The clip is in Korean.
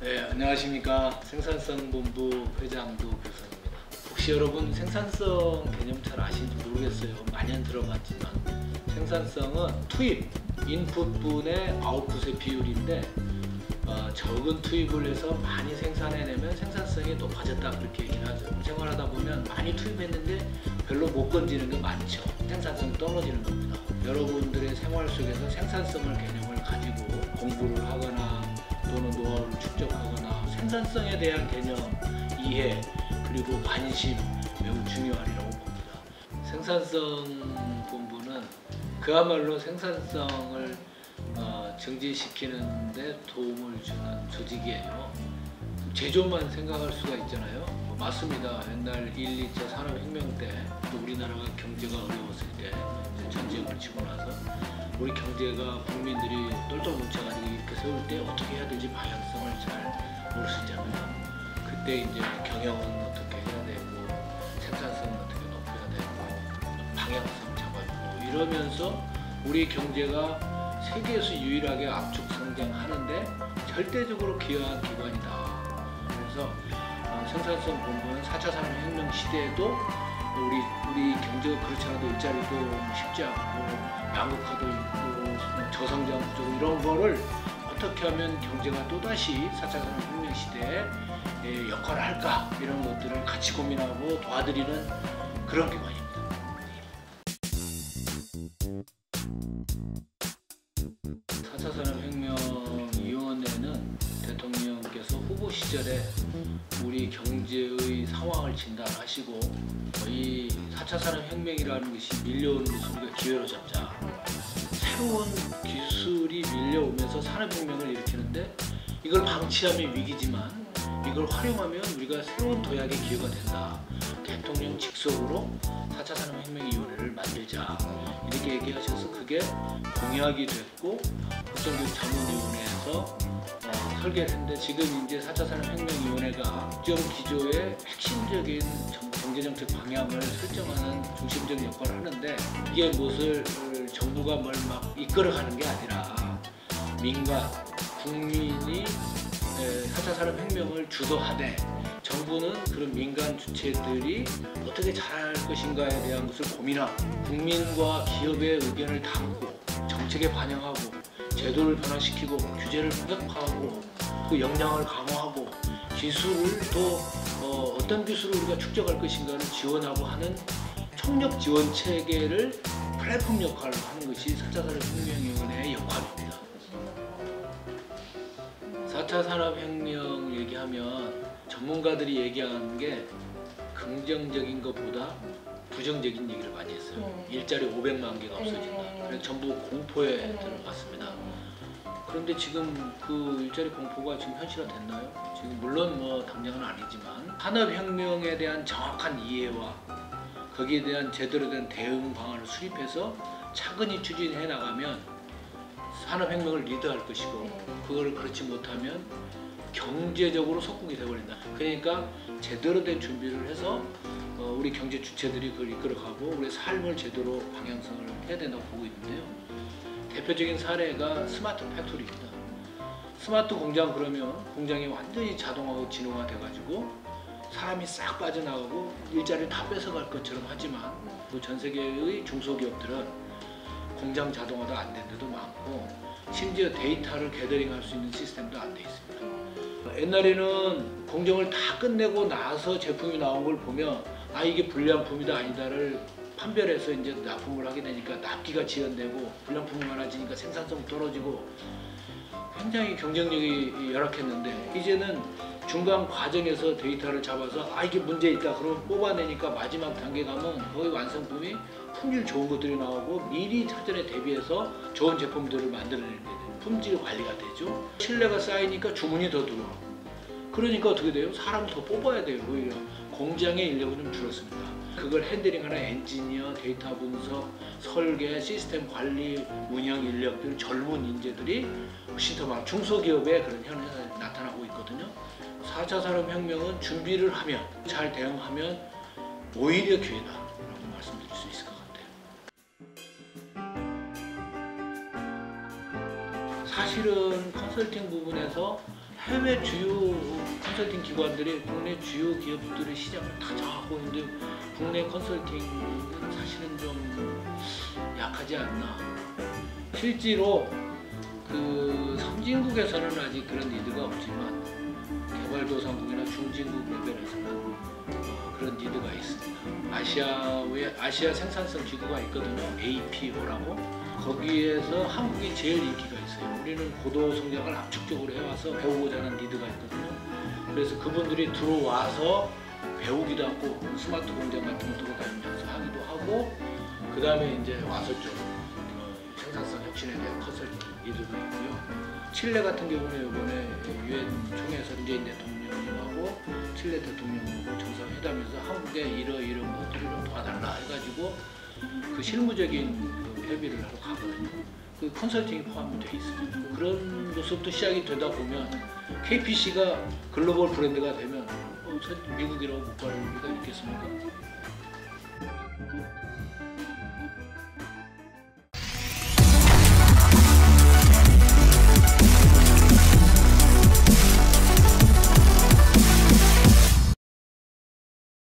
네, 안녕하십니까. 생산성본부 회장도 교수입니다. 혹시 여러분 생산성 개념 잘 아시는지 모르겠어요. 많이는 들어봤지만 생산성은 투입, 인풋분의 아웃풋의 비율인데 적은 투입을 해서 많이 생산해내면 생산성이 높아졌다 그렇게 얘기를 하죠. 생활하다 보면 많이 투입했는데 별로 못 건지는 게 많죠. 생산성이 떨어지는 겁니다. 여러분들의 생활 속에서 생산성을 개념을 가지고 공부를 하거나 또는 노하우를 축적하거나 생산성에 대한 개념, 이해, 그리고 관심 매우 중요하리라고 봅니다. 생산성 본부는 그야말로 생산성을 증진시키는 데 도움을 주는 조직이에요. 제조만 생각할 수가 있잖아요. 맞습니다. 옛날 1, 2차 산업혁명 때 또 우리나라가 경제가 어려웠을 때 전쟁을 치고 나서 우리 경제가 국민들이 똘똘 뭉쳐가지고 이렇게 세울 때 어떻게 해야 될지 방향성을 잘 모르시잖아요. 그때 이제 경영은 어떻게 해야 되고 생산성은 어떻게 높여야 되고 방향성 잡아주고 이러면서 우리 경제가 세계에서 유일하게 압축 성장하는데 절대적으로 기여한 기관이다. 그래서 생산성 본부는 4차 산업혁명 시대에도 우리 경제가 그렇지 않아도 일자리도 쉽지 않고 양극화도 있고 저성장 구조 이런 거를 어떻게 하면 경제가 또다시 4차 산업혁명 시대에 역할을 할까 이런 것들을 같이 고민하고 도와드리는 그런 기관입니다. 4차 산업혁명위원회는 대통령께서 후보 시절에 우리 경제의 상황을 진단하시고 이 4차 산업혁명이라는 것이 밀려오는 것을 우리가 기회로 잡자. 새로운 기술이 밀려오면서 산업혁명을 일으키는데 이걸 방치하면 위기지만 이걸 활용하면 우리가 새로운 도약의 기회가 된다. 대통령 직속으로 4차 산업혁명위원회를 만들자. 이렇게 얘기하셔서 그게 공약이 됐고 국정교육자문위원회에서 설계를 했는데 지금 이제 4차 산업혁명위원회가 국정기조의 핵심적인 경제정책 방향을 설정하는 중심적인 역할을 하는데 이게 무엇을 정부가 뭘 막 이끌어가는 게 아니라 민간, 국민이 4차 산업혁명을 주도하되 정부는 그런 민간 주체들이 어떻게 잘할 것인가에 대한 것을 고민하고 국민과 기업의 의견을 담고 정책에 반영하고 제도를 변화시키고 규제를 본격화하고 그 역량을 강화하고 기술을 또 어떤 기술을 우리가 축적할 것인가를 지원하고 하는 총력 지원 체계를 플랫폼 역할을 하는 것이 4차 산업혁명위원회의 역할입니다. 4차 산업혁명 얘기하면 전문가들이 얘기하는 게 긍정적인 것보다 부정적인 얘기를 많이 했어요. 일자리 500만 개가 없어진다. 그래서 전부 공포에 들어갔습니다. 그런데 지금 그 일자리 공포가 지금 현실화됐나요? 지금 물론 뭐 당장은 아니지만 산업혁명에 대한 정확한 이해와 거기에 대한 제대로 된 대응 방안을 수립해서 차근히 추진해 나가면 산업혁명을 리드할 것이고 그걸 그렇지 못하면 경제적으로 속국이 되어버린다. 그러니까 제대로 된 준비를 해서 우리 경제 주체들이 그걸 이끌어가고 우리 삶을 제대로 방향성을 해야 된다고 보고 있는데요. 대표적인 사례가 스마트 팩토리입니다. 스마트 공장 그러면 공장이 완전히 자동화하고 진화가 돼가지고 사람이 싹 빠져나가고 일자리를 다 뺏어갈 것처럼 하지만 전 세계의 중소기업들은 공장 자동화도 안 된 데도 많고 심지어 데이터를 게더링할 수 있는 시스템도 안 돼 있습니다. 옛날에는 공정을 다 끝내고 나서 제품이 나온 걸 보면 아 이게 불량품이다 아니다를 판별해서 이제 납품을 하게 되니까 납기가 지연되고 불량품이 많아지니까 생산성 떨어지고 굉장히 경쟁력이 열악했는데 이제는 중간 과정에서 데이터를 잡아서 아 이게 문제 있다 그러면 뽑아내니까 마지막 단계 가면 거의 완성품이 품질 좋은 것들이 나오고 미리 사전에 대비해서 좋은 제품들을 만들어내는 게 돼요. 품질 관리가 되죠. 신뢰가 쌓이니까 주문이 더 들어오고 그러니까 어떻게 돼요? 사람을 더 뽑아야 돼요. 오히려 공장의 인력은 좀 줄었습니다. 그걸 핸들링하는 엔지니어, 데이터 분석, 설계, 시스템 관리, 운영 인력들, 젊은 인재들이 훨씬 더 많은 중소기업의 그런 현상이 나타나고 있거든요. 4차 산업혁명은 준비를 하면, 잘 대응하면 오히려 기회다라고 말씀드릴 수 있을 것 같아요. 사실은 컨설팅 부분에서 해외 주요 컨설팅 기관들이 국내 주요 기업들의 시장을 다 장악하고 있는데 국내 컨설팅은 사실은 좀 약하지 않나. 실제로 그 선진국에서는 아직 그런 니드가 없지만 개발도상국이나 중진국 레벨에서는 그런 니드가 있습니다. 아시아 생산성 지구가 있거든요. APO라고. 거기에서 한국이 제일 인기가 있어요. 우리는 고도 성장을 압축적으로 해와서 배우고자 하는 니드가 있거든요. 그래서 그분들이 들어와서 배우기도 하고 스마트 공장 같은 거 돌아다니면서 하기도 하고 그 다음에 이제 와서 좀 생산성 혁신에 대한 컨설팅 니드가 있고요. 칠레 같은 경우는 이번에 유엔 총회에서 문재인 대통령님하고 칠레 대통령하고 정상회담에서 한국에 이런 것들을 좀 도와달라 해가지고 그 실무적인 그 협의를 하러 가거든요. 그 컨설팅이 포함이 돼 있어요. 그런 것부터 시작이 되다 보면 KPC가 글로벌 브랜드가 되면 미국이라고 못 갈 리가 있겠습니까?